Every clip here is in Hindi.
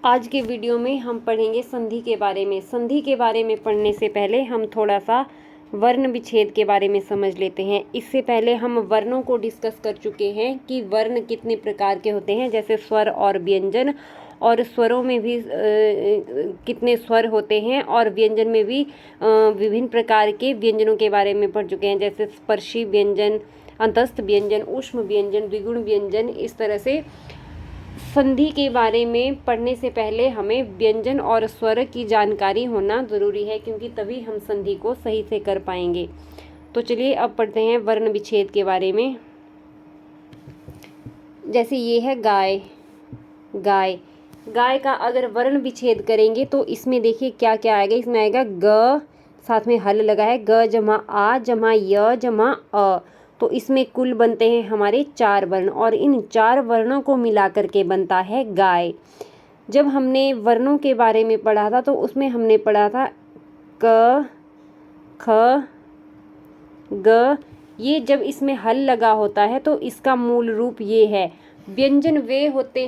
आज के वीडियो में हम पढ़ेंगे संधि के बारे में। संधि के बारे में पढ़ने से पहले हम थोड़ा सा वर्ण विच्छेद के बारे में समझ लेते हैं। इससे पहले हम वर्णों को डिस्कस कर चुके हैं कि वर्ण कितने प्रकार के होते हैं, जैसे स्वर और व्यंजन, और स्वरों में भी कितने स्वर होते हैं, और व्यंजन में भी विभिन्न प्रकार के व्यंजनों के बारे में पढ़ चुके हैं, जैसे स्पर्शी व्यंजन, अंतस्थ व्यंजन, ऊष्म व्यंजन, द्विगुण व्यंजन। इस तरह से संधि के बारे में पढ़ने से पहले हमें व्यंजन और स्वर की जानकारी होना ज़रूरी है, क्योंकि तभी हम संधि को सही से कर पाएंगे। तो चलिए अब पढ़ते हैं वर्ण विच्छेद के बारे में। जैसे ये है गाय। गाय गाय का अगर वर्ण विच्छेद करेंगे तो इसमें देखिए क्या क्या आएगा। इसमें आएगा ग, साथ में हल लगा है, ग जमा आ जमा य जमा अ। तो इसमें कुल बनते हैं हमारे 4 वर्ण, और इन 4 वर्णों को मिला करके बनता है गाय। जब हमने वर्णों के बारे में पढ़ा था तो उसमें हमने पढ़ा था क, ख, ग। ये जब इसमें हल लगा होता है तो इसका मूल रूप ये है। व्यंजन वे होते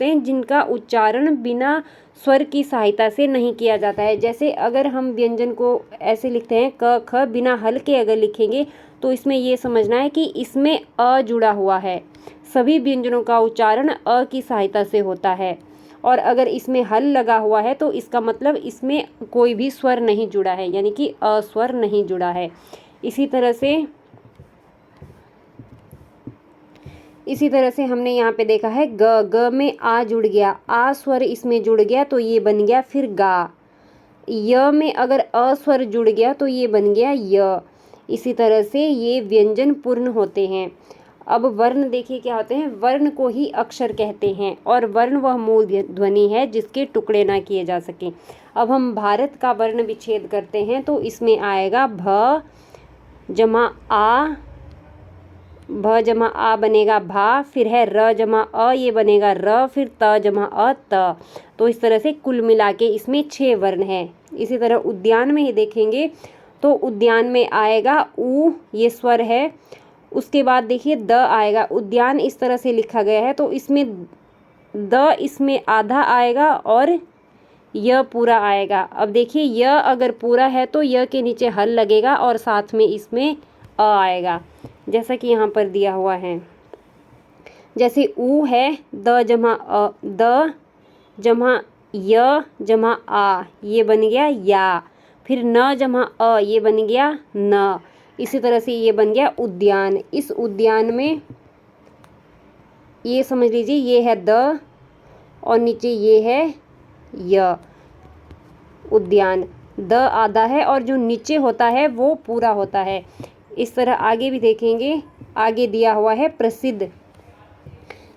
हैं जिनका उच्चारण बिना स्वर की सहायता से नहीं किया जाता है। जैसे अगर हम व्यंजन को ऐसे लिखते हैं क ख, बिना हल के अगर लिखेंगे तो इसमें ये समझना है कि इसमें अ जुड़ा हुआ है। सभी व्यंजनों का उच्चारण अ की सहायता से होता है, और अगर इसमें हल लगा हुआ है तो इसका मतलब इसमें कोई भी स्वर नहीं जुड़ा है, यानी कि अ स्वर नहीं जुड़ा है। इसी तरह से हमने यहाँ पे देखा है ग में आ जुड़ गया, आ स्वर इसमें जुड़ गया तो ये बन गया फिर गा। य में अगर अ स्वर जुड़ गया तो ये बन गया य। इसी तरह से ये व्यंजन पूर्ण होते हैं। अब वर्ण देखिए क्या होते हैं। वर्ण को ही अक्षर कहते हैं, और वर्ण वह मूल ध्वनि है जिसके टुकड़े ना किए जा सकें। अब हम भारत का वर्ण विच्छेद करते हैं तो इसमें आएगा भ जमा आ, भ जमा आ बनेगा भा, फिर है र जमा अ, ये बनेगा र, फिर त जमा अ त। तो इस तरह से कुल मिला के इसमें 6 वर्ण हैं। इसी तरह उद्यान में ही देखेंगे तो उद्यान में आएगा उ, ये स्वर है। उसके बाद देखिए द आएगा। उद्यान इस तरह से लिखा गया है तो इसमें द इसमें आधा आएगा और य पूरा आएगा। अब देखिए य अगर पूरा है तो य के नीचे हल लगेगा और साथ में इसमें अ आएगा, जैसा कि यहाँ पर दिया हुआ है। जैसे उ है द जमा अ, द जमा य जमा आ, ये बन गया या। फिर न जमा अ, ये बन गया न। इसी तरह से ये बन गया उद्यान। इस उद्यान में ये समझ लीजिए ये है द और नीचे ये है य। उद्यान द आधा है और जो नीचे होता है वो पूरा होता है। इस तरह आगे भी देखेंगे। आगे दिया हुआ है प्रसिद्ध।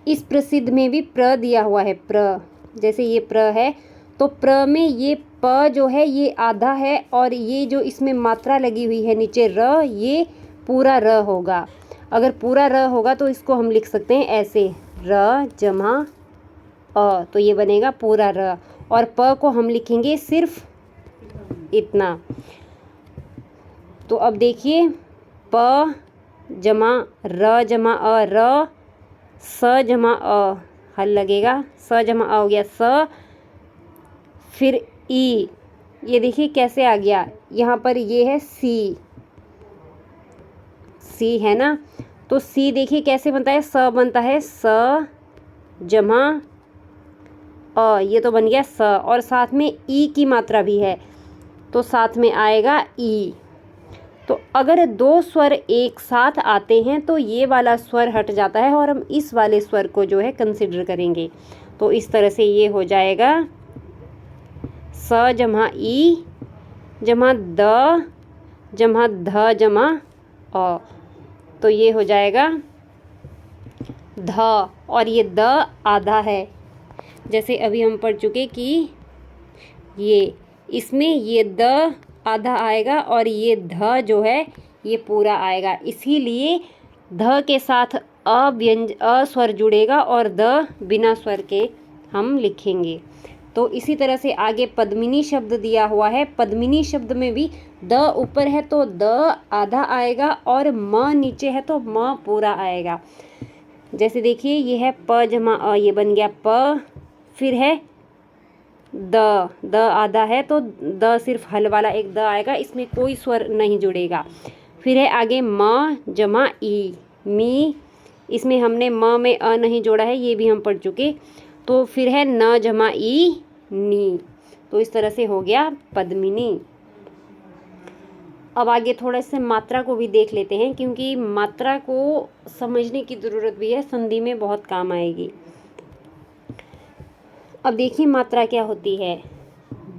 इस प्रसिद्ध में भी प्र दिया हुआ है, प्र। जैसे ये प्र है तो प्र में ये प जो है ये आधा है, और ये जो इसमें मात्रा लगी हुई है नीचे र, ये पूरा र होगा। अगर पूरा र होगा तो इसको हम लिख सकते हैं ऐसे, र जमा अ, तो ये बनेगा पूरा र। और प को हम लिखेंगे सिर्फ इतना। तो अब देखिए प जमा र जमा अ, र, स जमा अ, हल लगेगा, स जमा अ हो गया स, फिर ई। ये देखिए कैसे आ गया। यहाँ पर ये है सी, सी है ना। तो सी देखिए कैसे बनता है, स बनता है स जमा अ, ये तो बन गया स, और साथ में ई की मात्रा भी है तो साथ में आएगा ई। तो अगर 2 स्वर एक साथ आते हैं तो ये वाला स्वर हट जाता है और हम इस वाले स्वर को जो है कंसिडर करेंगे। तो इस तरह से ये हो जाएगा स जमा ई जमा द जमा ध जमा अ, तो ये हो जाएगा ध, और ये द आधा है। जैसे अभी हम पढ़ चुके कि ये इसमें ये द आधा आएगा और ये ध जो है ये पूरा आएगा। इसीलिए ध के साथ अ स्वर जुड़ेगा और द बिना स्वर के हम लिखेंगे। तो इसी तरह से आगे पद्मिनी शब्द दिया हुआ है। पद्मिनी शब्द में भी द ऊपर है तो द आधा आएगा, और म नीचे है तो म पूरा आएगा। जैसे देखिए ये है प जमा अ, ये बन गया प, फिर है द आधा है तो द सिर्फ हल वाला एक द आएगा, इसमें कोई स्वर नहीं जुड़ेगा। फिर है आगे म जमा ई, मी, इसमें हमने म में अ नहीं जोड़ा है, ये भी हम पढ़ चुके। तो फिर है न जमा ई नी, तो इस तरह से हो गया पद्मिनी। अब आगे थोड़ा से मात्रा को भी देख लेते हैं, क्योंकि मात्रा को समझने की ज़रूरत भी है, संधि में बहुत काम आएगी। अब देखिए मात्रा क्या होती है।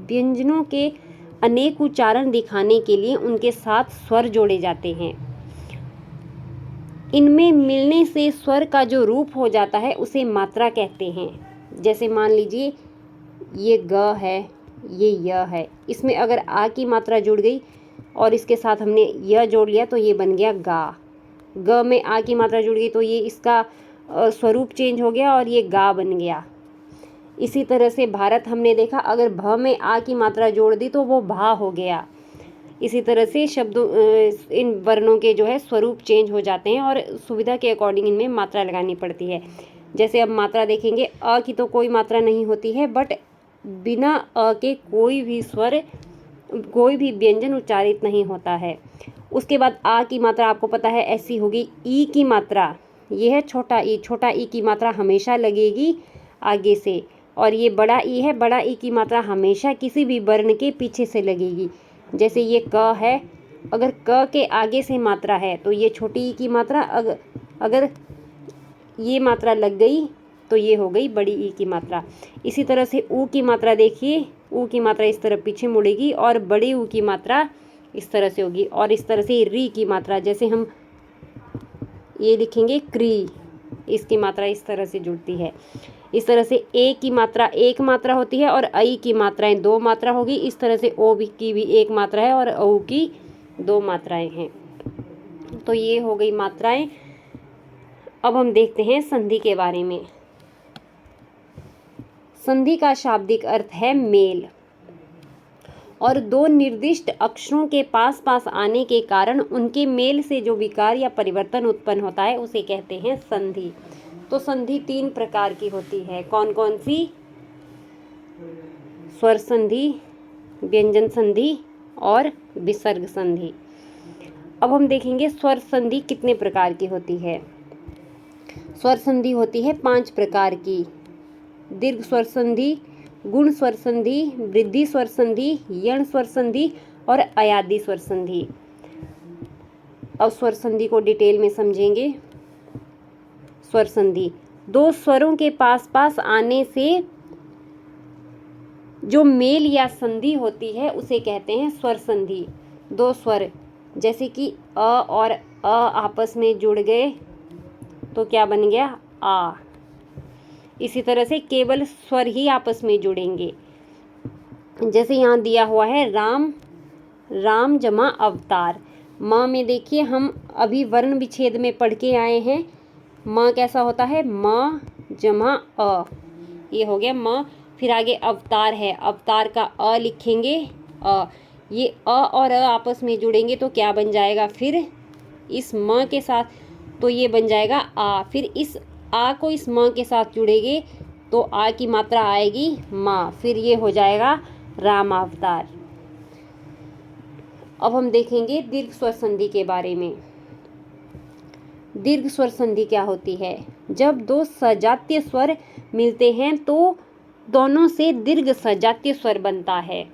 व्यंजनों के अनेक उच्चारण दिखाने के लिए उनके साथ स्वर जोड़े जाते हैं। इनमें मिलने से स्वर का जो रूप हो जाता है उसे मात्रा कहते हैं। जैसे मान लीजिए ये ग है, ये य है, इसमें अगर आ की मात्रा जुड़ गई और इसके साथ हमने य जोड़ लिया तो ये बन गया गा। ग में आ की मात्रा जुड़ गई तो ये इसका स्वरूप चेंज हो गया और ये गा बन गया। इसी तरह से भारत हमने देखा, अगर भ में आ की मात्रा जोड़ दी तो वो भा हो गया। इसी तरह से शब्दों इन वर्णों के जो है स्वरूप चेंज हो जाते हैं और सुविधा के अकॉर्डिंग इनमें मात्रा लगानी पड़ती है। जैसे अब मात्रा देखेंगे, अ की तो कोई मात्रा नहीं होती है, बट बिना अ के कोई भी स्वर, कोई भी व्यंजन उच्चारित नहीं होता है। उसके बाद आ की मात्रा आपको पता है ऐसी होगी। ई की मात्रा, ये है छोटा ई, छोटा ई की मात्रा हमेशा लगेगी आगे से, और ये बड़ा ई है, बड़ा ई की मात्रा हमेशा किसी भी वर्ण के पीछे से लगेगी। जैसे ये क है, अगर क के आगे से मात्रा है तो ये छोटी ई की मात्रा, अगर ये मात्रा लग गई तो ये हो गई बड़ी ई की मात्रा। इसी तरह से ऊ की मात्रा देखिए, ऊ की मात्रा इस तरफ पीछे मुड़ेगी और बड़ी ऊ की मात्रा इस तरह से होगी। और इस तरह से री की मात्रा, जैसे हम ये लिखेंगे क्री, इसकी मात्रा इस तरह से जुड़ती है। इस तरह से ए की मात्रा एक मात्रा होती है और आई की मात्राएं दो मात्रा होगी। इस तरह से ओ की भी एक मात्रा है और औ की दो मात्राएं हैं। तो ये हो गई मात्राएं। अब हम देखते हैं संधि के बारे में। संधि का शाब्दिक अर्थ है मेल, और दो निर्दिष्ट अक्षरों के पास पास आने के कारण उनके मेल से जो विकार या परिवर्तन उत्पन्न होता है उसे कहते हैं संधि। तो संधि तीन प्रकार की होती है। कौन कौन सी? स्वर संधि, व्यंजन संधि और विसर्ग संधि। अब हम देखेंगे स्वर संधि कितने प्रकार की होती है। स्वर संधि होती है 5 प्रकार की। दीर्घ स्वर संधि, गुण स्वर संधि, वृद्धि स्वर संधि, यण स्वर संधि और अयादी स्वर संधि। अब स्वर संधि को डिटेल में समझेंगे। स्वर संधि, दो स्वरों के पास पास आने से जो मेल या संधि होती है उसे कहते हैं स्वर संधि। दो स्वर, जैसे कि अ और अ आपस में जुड़ गए तो क्या बन गया? आ। इसी तरह से केवल स्वर ही आपस में जुड़ेंगे। जैसे यहाँ दिया हुआ है राम, राम जमा अवतार। म में देखिए हम अभी वर्ण विच्छेद में पढ़ के आए हैं। म कैसा होता है? म जमा अ, ये हो गया म। फिर आगे अवतार है, अवतार का अ लिखेंगे अ, ये अ और अ आपस में जुड़ेंगे तो क्या बन जाएगा फिर इस म के साथ? तो ये बन जाएगा आ। फिर इस आ को इस म के साथ जुड़ेंगे तो आ की मात्रा आएगी माँ, फिर ये हो जाएगा राम अवतार। अब हम देखेंगे दीर्घ स्वर संधि के बारे में। दीर्घ स्वर संधि क्या होती है? जब दो सजातीय स्वर मिलते हैं तो दोनों से दीर्घ सजातीय स्वर बनता है।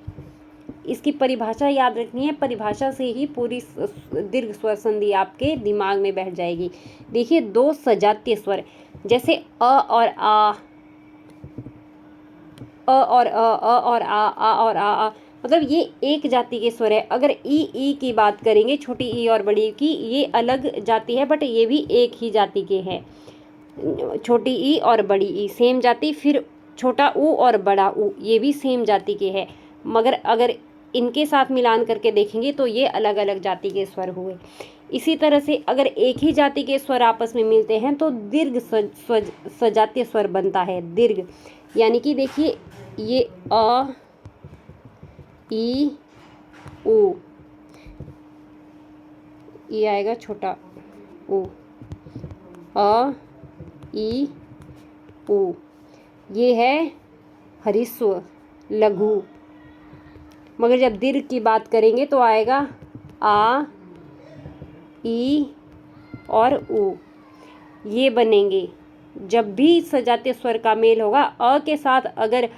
इसकी परिभाषा याद रखनी है, परिभाषा से ही पूरी दीर्घ स्वर संधि आपके दिमाग में बैठ जाएगी। देखिए दो सजातीय स्वर, जैसे अ और आ, अ और आ और आ, मतलब ये एक जाति के स्वर है। अगर ई की बात करेंगे, छोटी ई और बड़ी की, ये अलग जाति है बट ये भी एक ही जाति के हैं। छोटी ई और बड़ी ई सेम जाति, फिर छोटा ऊ और बड़ा ऊ ये भी सेम जाति के हैं, मगर अगर इनके साथ मिलान करके देखेंगे तो ये अलग अलग जाति के स्वर हुए। इसी तरह से अगर एक ही जाति के स्वर आपस में मिलते हैं तो दीर्घ सजातीय स्वर बनता है। दीर्घ यानी कि देखिए ये अ ई ऊ, ये आएगा छोटा ऊ, अ ई ऊ, ये है ह्रस्व लघु। मगर जब दीर्घ की बात करेंगे तो आएगा आ, ई और उ, ये बनेंगे। जब भी सजातीय स्वर का मेल होगा, अ के साथ अगर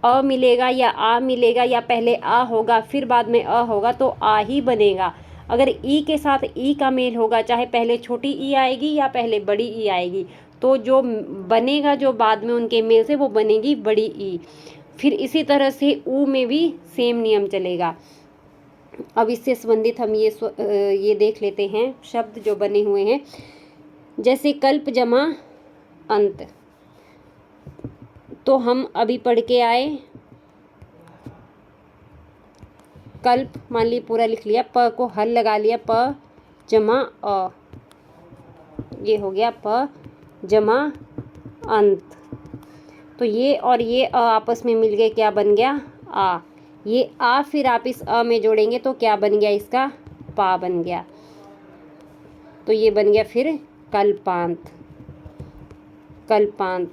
अ मिलेगा या आ मिलेगा या पहले आ होगा फिर बाद में अ होगा तो आ ही बनेगा। अगर ई के साथ ई का मेल होगा, चाहे पहले छोटी ई आएगी या पहले बड़ी ई आएगी, तो जो बनेगा जो बाद में उनके मेल से वो बनेगी बड़ी ई। फिर इसी तरह से ऊ में भी सेम नियम चलेगा। अब इससे संबंधित हम ये देख लेते हैं शब्द जो बने हुए हैं, जैसे कल्प जमा अंत। तो हम अभी पढ़ के आए, कल्प मान ली पूरा लिख लिया, प को हल लगा लिया, प जमा अ, ये हो गया प जमा अंत। तो ये और ये अ आपस में मिल गए, क्या बन गया आ। ये आ फिर आप इस अ में जोड़ेंगे तो क्या बन गया, इसका पा बन गया। तो ये बन गया फिर कल्पांत, कल्पांत।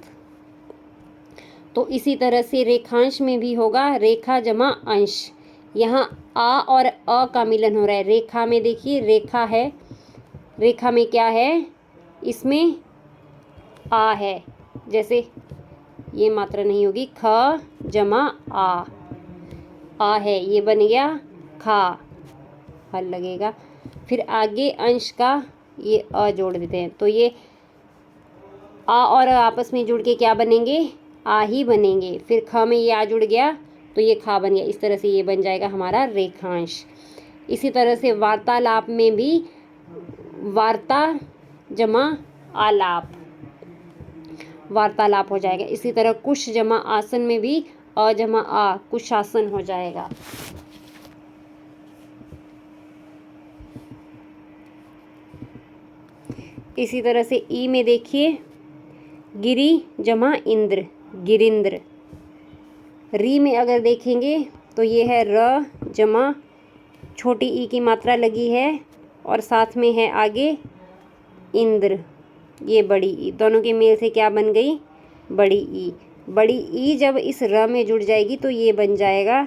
तो इसी तरह से रेखांश में भी होगा, रेखा जमा अंश। यहाँ आ और अ का मिलन हो रहा है। रेखा में देखिए, रेखा है, रेखा में क्या है, इसमें आ है। जैसे ये मात्रा नहीं होगी, ख जमा आ है, ये बन गया खा, हल लगेगा। फिर आगे अंश का ये अ जोड़ देते हैं, तो ये आ और आपस में जुड़ के क्या बनेंगे, आ ही बनेंगे। फिर ख में ये आ जुड़ गया तो ये खा बन गया। इस तरह से ये बन जाएगा हमारा रेखांश। इसी तरह से वार्तालाप में भी वार्ता जमा आलाप, वार्तालाप हो जाएगा। इसी तरह कुश जमा आसन में भी अ जमा आ, कुशासन हो जाएगा। इसी तरह से ई में देखिए, गिरी जमा इंद्र, गिरिंद्र। री में अगर देखेंगे तो ये है र जमा छोटी ई की मात्रा लगी है और साथ में है आगे इंद्र, ये बड़ी ई। दोनों के मेल से क्या बन गई, बड़ी ई। बड़ी ई जब इस र में जुड़ जाएगी तो ये बन जाएगा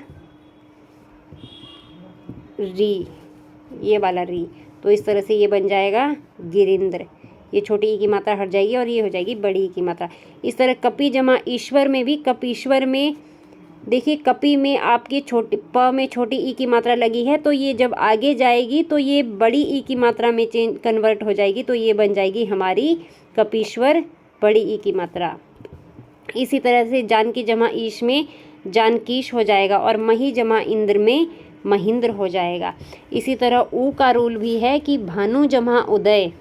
री, ये वाला री। तो इस तरह से ये बन जाएगा गिरिंद्र। ये छोटी ई की मात्रा हट जाएगी और ये हो जाएगी बड़ी ई की मात्रा। इस तरह कपि जमा ईश्वर में भी, कपीश्वर में देखिए, कपि में आपके छोटी प में छोटी ई की मात्रा लगी है, तो ये जब आगे जाएगी तो ये बड़ी ई की मात्रा में कन्वर्ट हो जाएगी, तो ये बन जाएगी हमारी कपीश्वर, बड़ी ई की मात्रा। इसी तरह से जानकी जमा ईश में जानकीश हो जाएगा और मही जमा इंद्र में महेंद्र हो जाएगा। इसी तरह ऊ का रूल भी है कि भानु जमा उदय।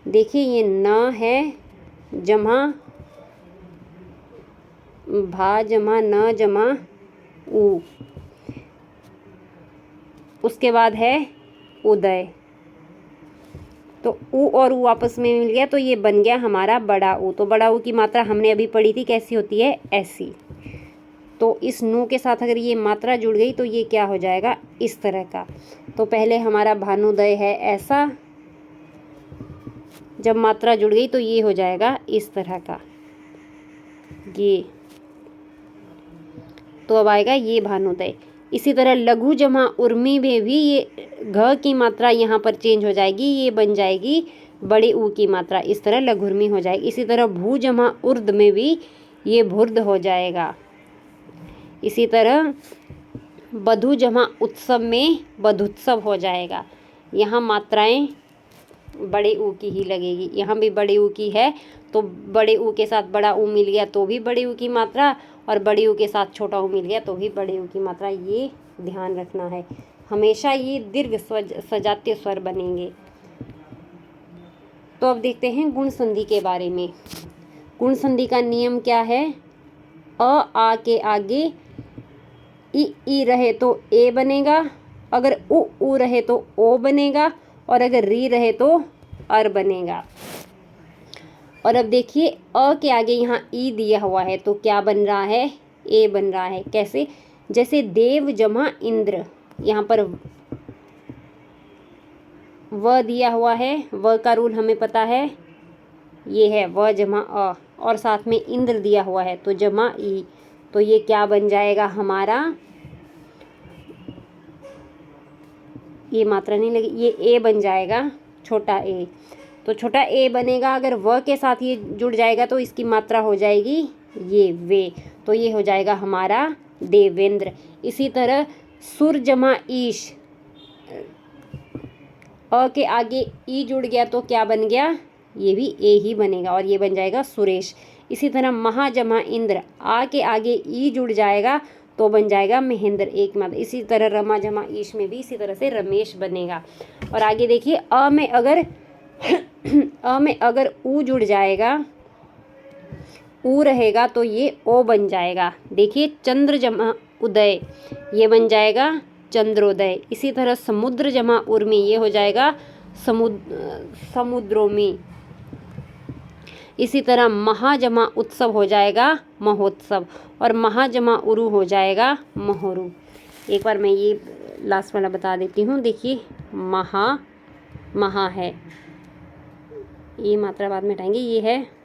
देखिए ये न है जमा भा जमा न जमा ऊ, उसके बाद है उदय। तो ऊ और ऊ आपस में मिल गया तो ये बन गया हमारा बड़ा ऊ। तो बड़ा ऊ की मात्रा हमने अभी पढ़ी थी, कैसी होती है, ऐसी। तो इस नू के साथ अगर ये मात्रा जुड़ गई तो ये क्या हो जाएगा, इस तरह का। तो पहले हमारा भानुदय है ऐसा, जब मात्रा जुड़ गई तो ये हो जाएगा इस तरह का, ये। तो अब आएगा ये भानुदय। इसी तरह लघु जमा उर्मी में भी ये घ की मात्रा यहाँ पर चेंज हो जाएगी, ये बन जाएगी बड़े ऊ की मात्रा, इस तरह लघुर्मी हो जाएगी। इसी तरह भू जमा उर्द में भी ये भुर्द हो जाएगा। इसी तरह बधु जमा उत्सव में बधुत्सव हो जाएगा। यहाँ मात्राएं बड़े ऊ की ही लगेगी, यहाँ भी बड़े ऊ की है तो बड़े ऊ के साथ बड़ा ऊ मिल गया तो भी बड़े ऊ की मात्रा, और बड़े ऊ के साथ छोटा ऊ मिल गया तो भी बड़े ऊ की मात्रा। ये ध्यान रखना है, हमेशा ये दीर्घ सजातीय स्वर बनेंगे। तो अब देखते हैं गुण संधि के बारे में। गुण संधि का नियम क्या है, अ आ के आगे ई रहे तो ए बनेगा, अगर उ रहे तो ओ बनेगा, और अगर री रहे तो अर बनेगा। और अब देखिए अ के आगे यहाँ ई दिया हुआ है तो क्या बन रहा है, ए बन रहा है। कैसे, जैसे देव जमा इंद्र, यहाँ पर व दिया हुआ है, व का रूल हमें पता है, ये है व जमा अ, और साथ में इंद्र दिया हुआ है तो जमा ई, तो ये क्या बन जाएगा हमारा, ये मात्रा नहीं लगी, ये ए बन जाएगा, छोटा ए। तो छोटा ए बनेगा, अगर व के साथ ये जुड़ जाएगा तो इसकी मात्रा हो जाएगी ये वे, तो ये हो जाएगा हमारा देवेंद्र। इसी तरह सुर जमा ईश, अ के आगे ई जुड़ गया तो क्या बन गया, ये भी ए ही बनेगा और ये बन जाएगा सुरेश। इसी तरह महा जमा इंद्र, आ के आगे ई जुड़ जाएगा तो बन जाएगा महेंद्र, एक मात्र। इसी तरह रमा जमा ईश में भी इसी तरह से रमेश बनेगा। और आगे देखिए अ में अगर अ में अगर ऊ जुड़ जाएगा, ऊ रहेगा तो ये ओ बन जाएगा। देखिए चंद्र जमा उदय, ये बन जाएगा चंद्रोदय। इसी तरह समुद्र जमा उर्मी, ये हो जाएगा समुद्रोमी। इसी तरह महाजमा उत्सव हो जाएगा महोत्सव, और महाजमा उरु हो जाएगा महोरु। एक बार मैं ये लास्ट वाला बता देती हूँ। देखिए महा है, ये मात्रा बाद में हटाएंगे, ये है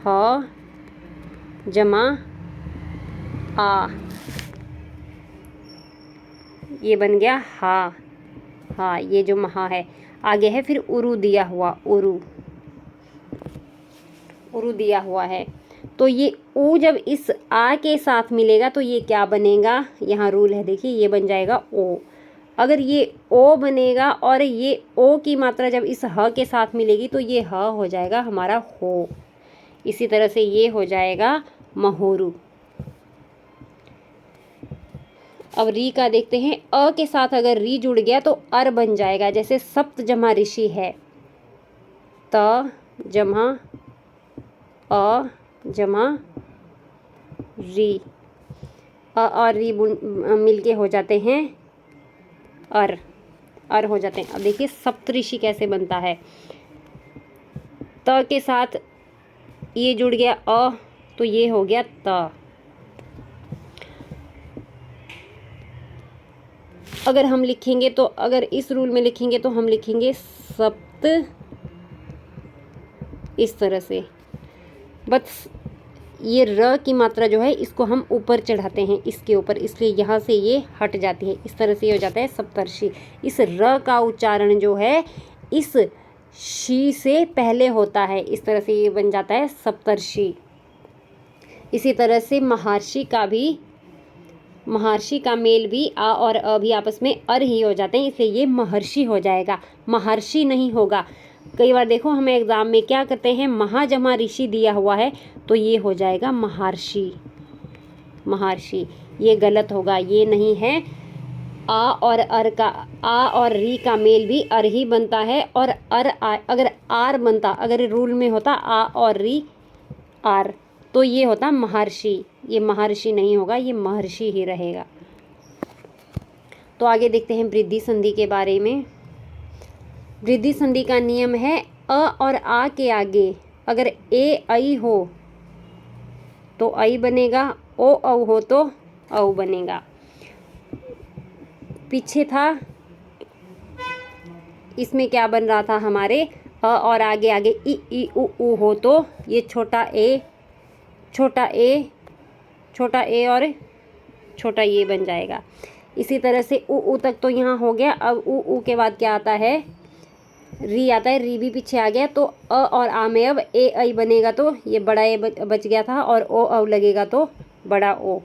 ह जमा आ, ये बन गया हा, ये जो महा है। आगे है फिर उरु दिया हुआ, उरु दिया हुआ है। तो ये ऊ जब इस आ के साथ मिलेगा तो ये क्या बनेगा, यहाँ रूल है देखिए, ये बन जाएगा ओ। अगर ये ओ बनेगा और ये ओ की मात्रा जब इस ह के साथ मिलेगी तो ये ह हो जाएगा हमारा हो। इसी तरह से ये हो जाएगा महोरु। अब री का देखते हैं। अ के साथ अगर री जुड़ गया तो अर बन जाएगा। जैसे सप्त जमा ऋषि है, त जमा अ जमा री, अ और री मिलके हो जाते हैं अर हो जाते हैं। अब देखिए सप्तऋषि कैसे बनता है। त के साथ ये जुड़ गया अ तो ये हो गया त। अगर हम लिखेंगे तो, अगर इस रूल में लिखेंगे तो हम लिखेंगे सप्त इस तरह से, बस ये र की मात्रा जो है इसको हम ऊपर चढ़ाते हैं इसके ऊपर, इसलिए यहाँ से ये हट जाती है। इस तरह से ये हो जाता है सप्तर्षि। इस र का उच्चारण जो है इस शी से पहले होता है, इस तरह से ये बन जाता है सप्तर्षि। इसी तरह से महर्षि का मेल भी आ और अ भी आपस में अर ही हो जाते हैं, इसलिए ये महर्षि हो जाएगा, महर्षि नहीं होगा। कई बार देखो हमें एग्जाम में क्या करते हैं, महाजमा ऋषि दिया हुआ है तो ये हो जाएगा महर्षि, ये गलत होगा, ये नहीं है। आ और री का मेल भी अर ही बनता है, और अगर आर बनता, अगर रूल में होता आ और री आर तो ये होता महर्षि, ये महर्षि नहीं होगा, ये महर्षि ही रहेगा। तो आगे देखते हैं वृद्धि संधि के बारे में। वृद्धि संधि का नियम है अ और आ के आगे अगर ए ऐ हो तो ऐ बनेगा, ओ औ हो तो औ बनेगा। पीछे था इसमें क्या बन रहा था हमारे, अ और आगे इ उ हो तो ये छोटा ए और छोटा ये बन जाएगा। इसी तरह से उ तक तो यहाँ हो गया। अब उ के बाद क्या आता है, री आता है, री भी पीछे आ गया तो अ और आ में अब ए ऐ बनेगा तो ये बड़ा ए बच गया था, और ओ औ लगेगा तो बड़ा ओ।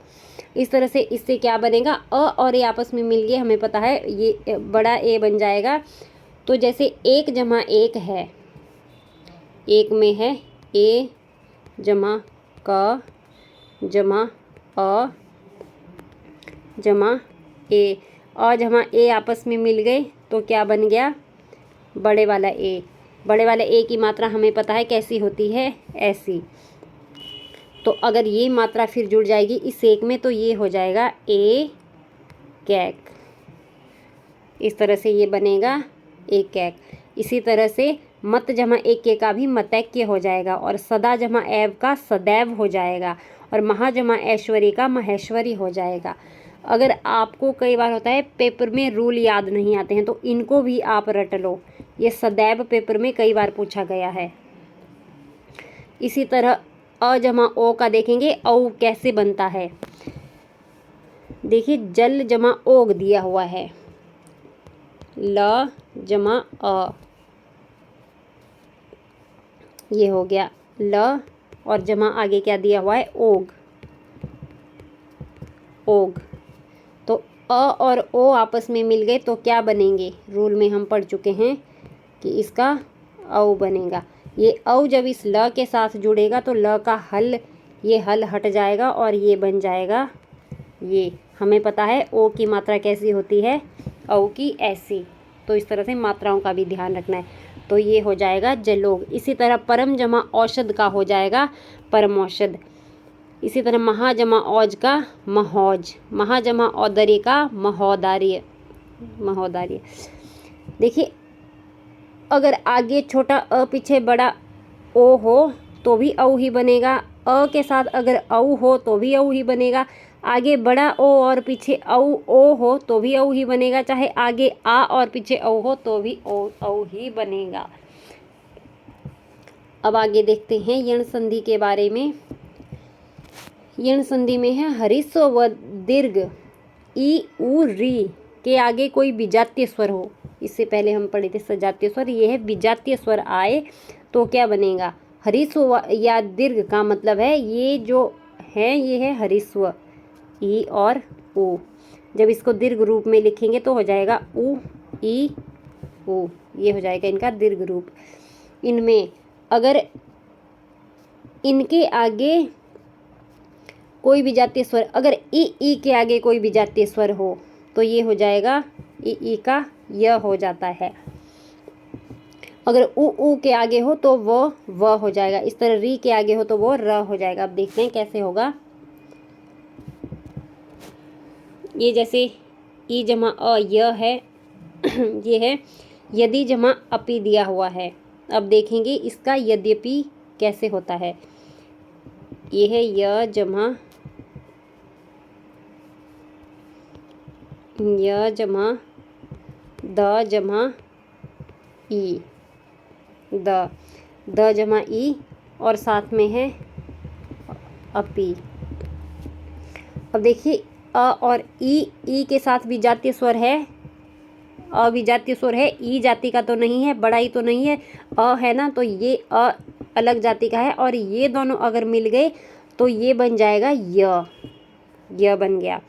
इस तरह से इससे क्या बनेगा, अ और ए आपस में मिल गए, हमें पता है ये बड़ा ए बन जाएगा। तो जैसे 1 जमा 1 है, एक में है ए जमा क जमा अ जमा ए, अ जमा ए आपस में मिल गए तो क्या बन गया, बड़े वाला ए। बड़े वाले ए की मात्रा हमें पता है कैसी होती है, ऐसी। तो अगर ये मात्रा फिर जुड़ जाएगी इस एक में तो ये हो जाएगा ए कैक, इस तरह से ये बनेगा ए कैक। इसी तरह से मत जमा एक के का भी मतैक्य हो जाएगा, और सदा जमा एव का सदैव हो जाएगा, और महा जमा ऐश्वर्य का महेश्वरी हो जाएगा। अगर आपको कई बार होता है पेपर में रूल याद नहीं आते हैं तो इनको भी आप रट लो, ये सदैव पेपर में कई बार पूछा गया है। इसी तरह अ जमा ओ का देखेंगे औ कैसे बनता है। देखिए जल जमा ओग दिया हुआ है, ल जमा अ, ये हो गया ल, और जमा आगे क्या दिया हुआ है, ओग, ओग। तो अ और ओ आपस में मिल गए तो क्या बनेंगे, रूल में हम पढ़ चुके हैं कि इसका औ बनेगा। ये औ जब इस ल के साथ जुड़ेगा तो ल का हल, ये हल हट जाएगा और ये बन जाएगा ये। हमें पता है ओ की मात्रा कैसी होती है, औ की ऐसी। तो इस तरह से मात्राओं का भी ध्यान रखना है। तो ये हो जाएगा जलोग। इसी तरह परम जमा औषध का हो जाएगा परमौषध। इसी तरह महा जमा औज का महौज, महा जमा औदर्य का महोदार्य, महोदार्य। देखिए अगर आगे छोटा अ पीछे बड़ा ओ हो तो भी औ ही बनेगा, अ के साथ अगर औ हो तो भी औ ही बनेगा, आगे बड़ा ओ और पीछे औ ओ हो तो भी औ ही बनेगा, चाहे आगे आ और पीछे औ हो तो भी औ ही बनेगा। अब आगे देखते हैं यण संधि के बारे में। यण संधि में है हरिस्व व दीर्घ ई उ री के आगे कोई विजातीय स्वर हो। इससे पहले हम पढ़े थे सजातीय स्वर, ये है विजातीय स्वर आए तो क्या बनेगा, हरिस्व या दीर्घ का मतलब है ये जो है ये है हरिस्व ई और उ। जब इसको दीर्घ रूप में लिखेंगे तो हो जाएगा उ ई उ, ये हो जाएगा इनका दीर्घ रूप। इनमें अगर इनके आगे कोई विजातीय स्वर, अगर ई के आगे कोई विजातीय स्वर हो तो ये हो जाएगा ई का य हो जाता है। अगर उ के आगे हो तो वो व हो जाएगा। इस तरह री के आगे हो तो वो र हो जाएगा। अब देखते हैं कैसे होगा। ये जैसे ई जमा अ य है ये है यदि जमा अपि दिया हुआ है। अब देखेंगे इसका यद्यपि कैसे होता है। ये है य जमा द जमा ई, द जमा ई और साथ में है अपी। अब देखिए अ और ई के साथ विजातीय स्वर है, अविजातीय स्वर है, ई जाति का तो नहीं है, बड़ा ई तो नहीं है, अ है ना, तो ये अ अलग जाति का है और ये दोनों अगर मिल गए तो ये बन जाएगा य बन गया।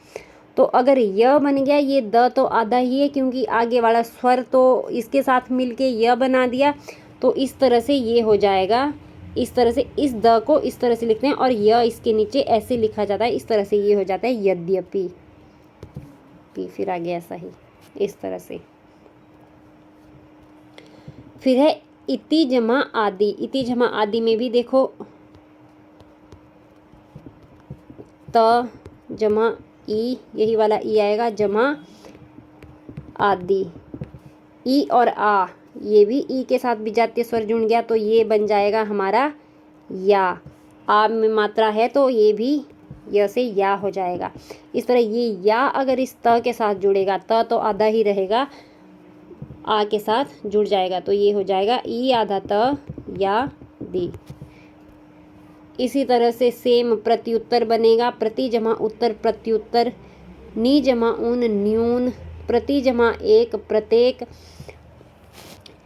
तो अगर य बन गया, ये द तो आधा ही है क्योंकि आगे वाला स्वर तो इसके साथ मिलके य बना दिया, तो इस तरह से ये हो जाएगा। इस तरह से इस द को इस तरह से लिखते हैं और य इसके नीचे ऐसे लिखा जाता है, इस तरह से ये हो जाता है यद्यपि, फिर आगे ऐसा ही इस तरह से। फिर है इति जमा आदि। इति जमा आदि में भी देखो त जमा ई, यही वाला ई आएगा, जमा आदि। ई और आ, ये भी ई के साथ विजातीय स्वर जुड़ गया तो ये बन जाएगा हमारा या। आ में मात्रा है तो ये भी य से या हो जाएगा। इस तरह ये या अगर इस त के साथ जुड़ेगा, त तो आधा ही रहेगा, आ के साथ जुड़ जाएगा तो ये हो जाएगा ई आधा त या दी। इसी तरह से सेम प्रत्युत्तर बनेगा। प्रति जमा उत्तर प्रत्युत्तर, नी जमा उन न्यून, प्रति जमा एक प्रत्येक।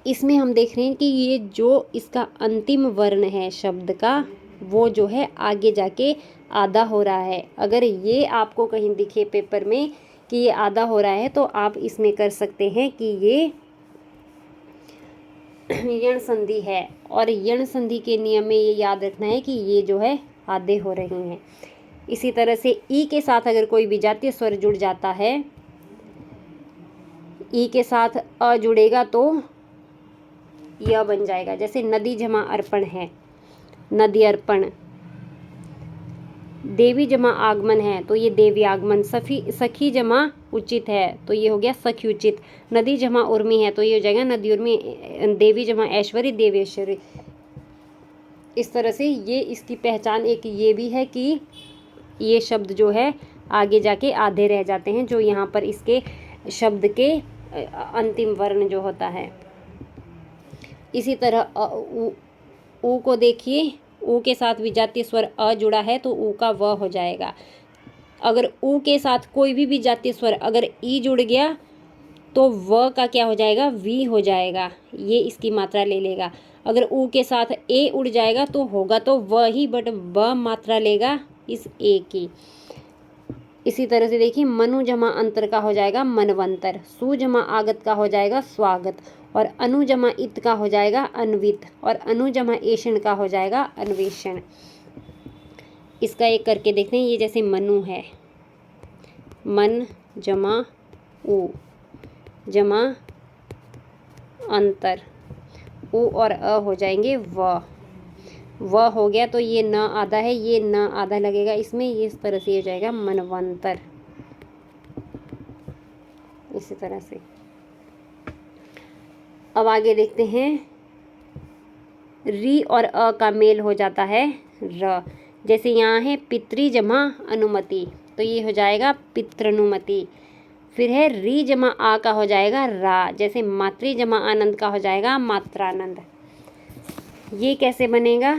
इसमें हम देख रहे हैं कि ये जो इसका अंतिम वर्ण है शब्द का वो जो है आगे जाके आधा हो रहा है। अगर ये आपको कहीं दिखे पेपर में कि ये आधा हो रहा है तो आप इसमें कर सकते हैं कि ये यण संधि है। और यण संधि के नियम में ये याद रखना है कि ये जो है आधे हो रहे हैं। इसी तरह से ई के साथ अगर कोई विजातीय स्वर जुड़ जाता है, ई के साथ अ जुड़ेगा तो यह बन जाएगा। जैसे नदी जमा अर्पण है, नदी अर्पण। देवी जमा आगमन है तो ये देवी आगमन। सखी जमा उचित है तो ये हो गया सखी उचित। नदी जमा उर्मी है तो ये हो जाएगा नदी उर्मी। देवी जमा ऐश्वरी, देवेश्वरी। इस तरह से ये इसकी पहचान एक ये भी है कि ये शब्द जो है आगे जाके आधे रह जाते हैं, जो यहाँ पर इसके शब्द के अंतिम वर्ण जो होता है। इसी तरह उ को देखिए, ऊ के साथ विजातीय स्वर अ जुड़ा है तो ऊ का व हो जाएगा। अगर ऊ के साथ कोई भी विजातीय स्वर अगर ई जुड़ गया तो व का क्या हो जाएगा, वी हो जाएगा, ये इसकी मात्रा ले लेगा। अगर ऊ के साथ ए उड़ जाएगा तो होगा तो व ही, बट व मात्रा लेगा इस ए की। इसी तरह से देखिए मनु जमा अंतर का हो जाएगा मनवंतर, सु जमा आगत का हो जाएगा स्वागत, और अनु जमा इत का हो जाएगा अन्वित, और अनु जमा एषण का हो जाएगा अन्वेषण। इसका एक करके देखते हैं। ये जैसे मनु है, मन जमा उ जमा अंतर, उ और अ हो जाएंगे व हो गया तो ये न आधा है, ये न आधा लगेगा इसमें, ये इस तरह से हो जाएगा मनवंतर। इसी तरह से अब आगे देखते हैं। री और अ का मेल हो जाता है र, जैसे यहाँ है पितृ जमा अनुमति तो ये हो जाएगा पितृनुमति। फिर है री जमा आ का हो जाएगा रा, जैसे मातृ जमा आनंद का हो जाएगा मात्रानंद। ये कैसे बनेगा,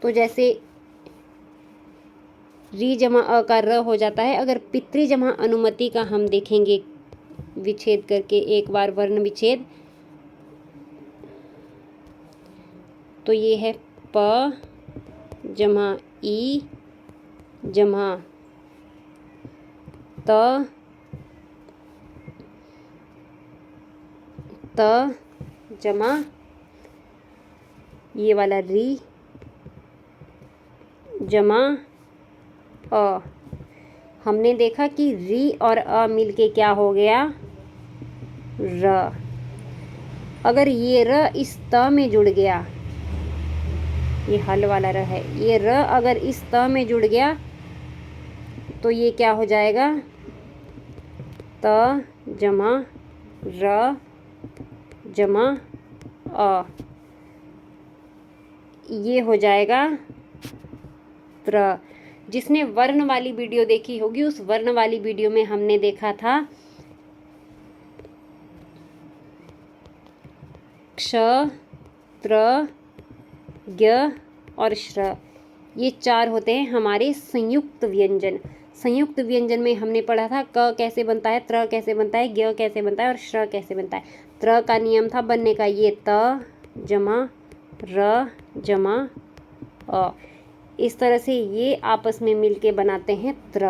तो जैसे री जमा अ का र हो जाता है। अगर पितृ जमा अनुमति का हम देखेंगे विच्छेद करके एक बार वर्ण विच्छेद, तो ये है प जमा ई जमा त जमा ये वाला री जमा अ। हमने देखा कि री और अ मिलके क्या हो गया, र। अगर ये र इस त में जुड़ गया, ये हल वाला र है, ये र अगर इस त में जुड़ गया तो ये क्या हो जाएगा, त जमा र जमा अ, ये हो जाएगा त्र। जिसने वर्ण वाली वीडियो देखी होगी, उस वर्ण वाली वीडियो में हमने देखा था क्ष, त्र, ज्ञ और श्र, ये चार होते हैं हमारे संयुक्त व्यंजन। संयुक्त व्यंजन में हमने पढ़ा था क कैसे बनता है, त्र कैसे बनता है, ज्ञ कैसे बनता है और श्र कैसे बनता है। त्र का नियम था बनने का, ये त जमा र जमा अ, इस तरह से ये आपस में मिलके बनाते हैं त्र।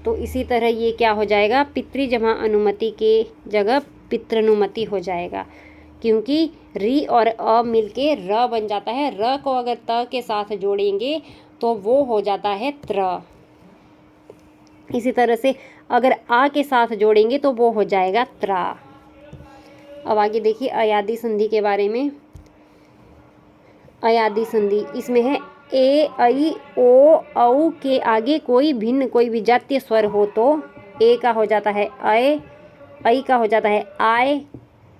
तो इसी तरह ये क्या हो जाएगा, पितृ जमा अनुमति के जगह पितृनुमति हो जाएगा, क्योंकि री और अ मिलके र बन जाता है। र को अगर त के साथ जोड़ेंगे तो वो हो जाता है त्र। इसी तरह से अगर आ के साथ जोड़ेंगे तो वो हो जाएगा त्रा। अब आगे देखिए अयादी संधि के बारे में। अयादी संधि इसमें है ए, ऐ, ओ, औ के आगे कोई भिन्न कोई विजातीय स्वर हो तो ए का हो जाता है अय, ऐ का हो जाता है आय,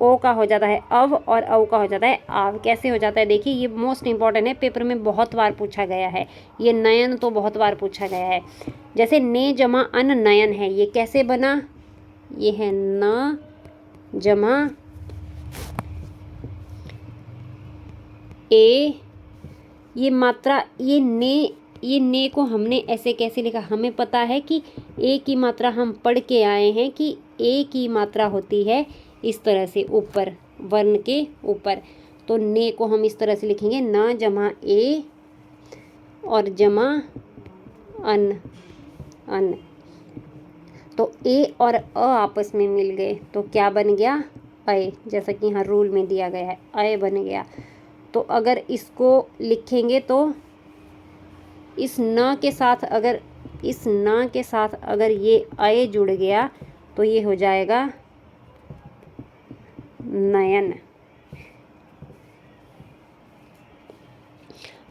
ओ का हो जाता है अव और औ का हो जाता है आव। कैसे हो जाता है देखिए, ये मोस्ट इंपॉर्टेंट है, पेपर में बहुत बार पूछा गया है। ये नयन तो बहुत बार पूछा गया है। जैसे ने जमा अन नयन है, ये कैसे बना, ये है न जमा ए, ये मात्रा ये ने को हमने ऐसे कैसे लिखा, हमें पता है कि ए की मात्रा हम पढ़ के आए हैं कि ए की मात्रा होती है इस तरह से ऊपर वर्ण के ऊपर। तो ने को हम इस तरह से लिखेंगे न जमा ए और जमा अन अन। तो ए और अ आपस में मिल गए तो क्या बन गया, अय, जैसा कि यहाँ रूल में दिया गया है अय बन गया। तो अगर इसको लिखेंगे तो इस न के साथ अगर ये अय जुड़ गया तो ये हो जाएगा नयन।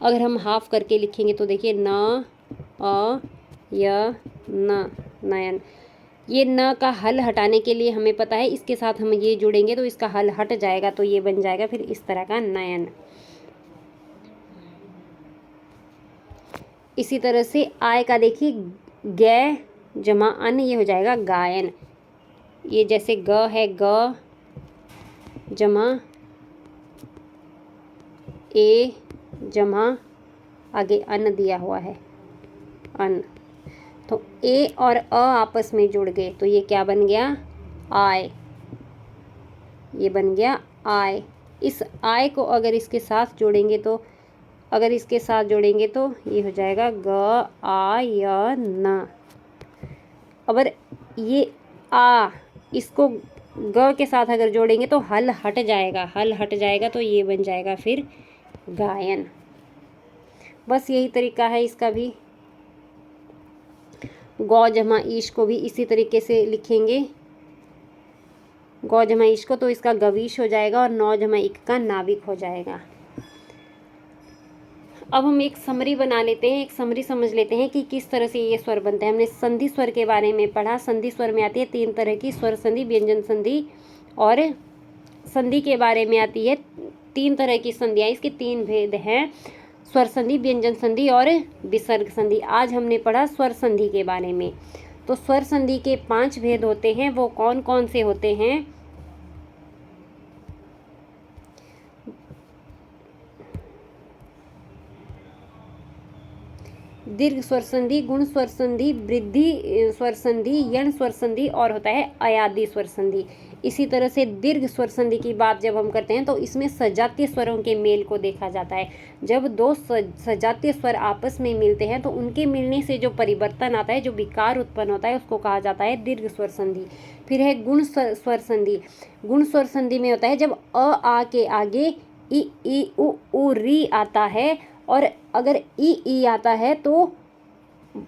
अगर हम हाफ करके लिखेंगे तो देखिए न अ य न नयन। ये न का हल हटाने के लिए हमें पता है इसके साथ हम ये जुड़ेंगे तो इसका हल हट जाएगा, तो ये बन जाएगा फिर इस तरह का नयन। इसी तरह से आय का देखिए गै जमा अन, ये हो जाएगा गायन। ये जैसे ग है ग जमा ए जमा आगे अन दिया हुआ है, अन। तो ए और अ आपस में जुड़ गए तो ये क्या बन गया, आय। ये बन गया आय। इस आय को अगर इसके साथ जोड़ेंगे तो, अगर इसके साथ जोड़ेंगे तो ये हो जाएगा ग आ य न। अगर ये आ, इसको ग के साथ अगर जोड़ेंगे तो हल हट जाएगा, हल हट जाएगा तो ये बन जाएगा फिर गायन। बस यही तरीका है इसका भी। गौ जमा ईश को भी इसी तरीके से लिखेंगे, गौ जमा ईश को, तो इसका गवीश हो जाएगा और नौ जमा इक का नाविक हो जाएगा। अब हम एक समरी बना लेते हैं, एक समरी समझ लेते हैं कि किस तरह से ये स्वर बनते हैं। हमने संधि स्वर के बारे में पढ़ा। संधि स्वर में आती है 3 तरह की, स्वर संधि, व्यंजन संधि, और संधि के बारे में आती है 3 तरह की संधियाँ। इसके 3 भेद हैं, स्वर संधि, व्यंजन संधि और विसर्ग संधि। आज हमने पढ़ा स्वर संधि के बारे में। तो स्वर संधि के 5 भेद होते हैं, वो कौन कौन से होते हैं? दीर्घ स्वर संधि, गुण स्वर संधि, वृद्धि स्वर संधि, यण स्वर संधि और होता है अयादी स्वर संधि। इसी तरह से दीर्घ स्वर संधि की बात जब हम करते हैं तो इसमें सजातीय स्वरों के मेल को देखा जाता है। जब 2 सजातीय स्वर आपस में मिलते हैं तो उनके मिलने से जो परिवर्तन आता है, जो विकार उत्पन्न होता है, उसको कहा जाता है दीर्घ स्वर संधि। फिर है गुण स्वर संधि। गुण स्वर संधि में होता है जब अ आ के आगे ई उ री आता है, और अगर ई आता है तो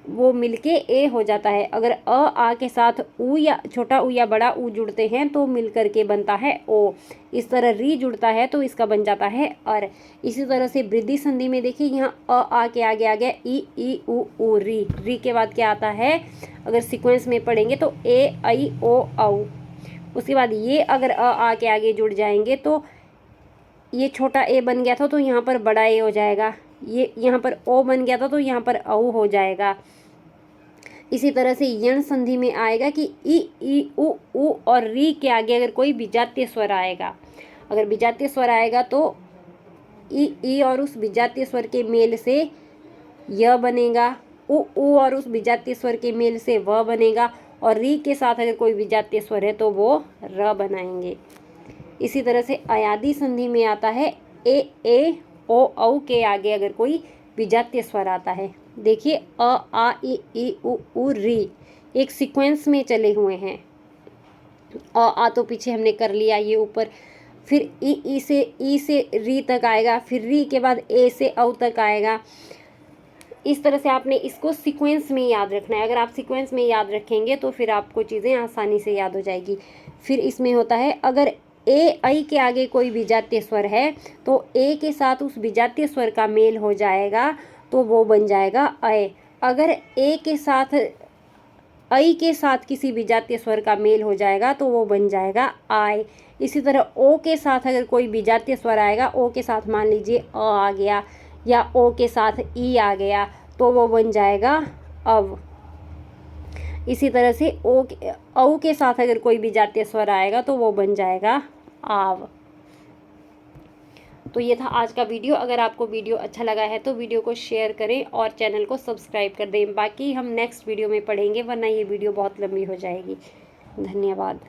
वो मिलके ए हो जाता है। अगर अ आ के साथ उ या छोटा उ या बड़ा उ जुड़ते हैं तो मिल करके बनता है ओ। इस तरह री जुड़ता है तो इसका बन जाता है अर। इसी तरह से वृद्धि संधि में देखिए, यहाँ अ आ के आगे आ गया ई उ री। री के बाद क्या आता है, अगर सीक्वेंस में पढ़ेंगे तो ए आई ओ औ। उसके बाद ये अगर अ आ के आगे जुड़ जाएंगे तो ये छोटा ए बन गया था तो यहाँ पर बड़ा ए हो जाएगा। ये यहाँ पर ओ बन गया था तो यहाँ पर औ हो जाएगा। इसी तरह से यण संधि में आएगा कि ई उ और री के आगे अगर कोई विजातीय स्वर आएगा, अगर विजातीय स्वर आएगा तो ई और उस विजातीय स्वर के मेल से य बनेगा, उ और उस विजातीय स्वर के मेल से व बनेगा, और री के साथ अगर कोई विजातीय स्वर है तो वो र बनाएंगे। इसी तरह से अयादी संधि में आता है ए ओ औ के आगे अगर कोई विजातीय स्वर आता है। देखिए अ आ ई उ री एक सीक्वेंस में चले हुए हैं। अ आ तो पीछे हमने कर लिया, ये ऊपर, फिर ई से री तक आएगा, फिर री के बाद ए से औ तक आएगा। इस तरह से आपने इसको सीक्वेंस में याद रखना है। अगर आप सीक्वेंस में याद रखेंगे तो फिर आपको चीज़ें आसानी से याद हो जाएगी। फिर इसमें होता है अगर ए आई के आगे कोई विजातीय स्वर है तो ए के साथ उस विजातीय स्वर का मेल हो जाएगा तो वो बन जाएगा अय। अगर ए के साथ आई के साथ किसी विजातीय स्वर का मेल हो जाएगा तो वो बन जाएगा आय। इसी तरह ओ के साथ अगर कोई विजातीय स्वर आएगा, ओ के साथ मान लीजिए अ आ गया या ओ के साथ ई आ गया तो वो बन जाएगा अव। इसी तरह से औ के साथ अगर कोई विजातीय स्वर आएगा तो वो बन जाएगा आव। तो ये था आज का वीडियो। अगर आपको वीडियो अच्छा लगा है तो वीडियो को शेयर करें और चैनल को सब्सक्राइब कर दें। बाकी हम नेक्स्ट वीडियो में पढ़ेंगे, वरना ये वीडियो बहुत लंबी हो जाएगी। धन्यवाद।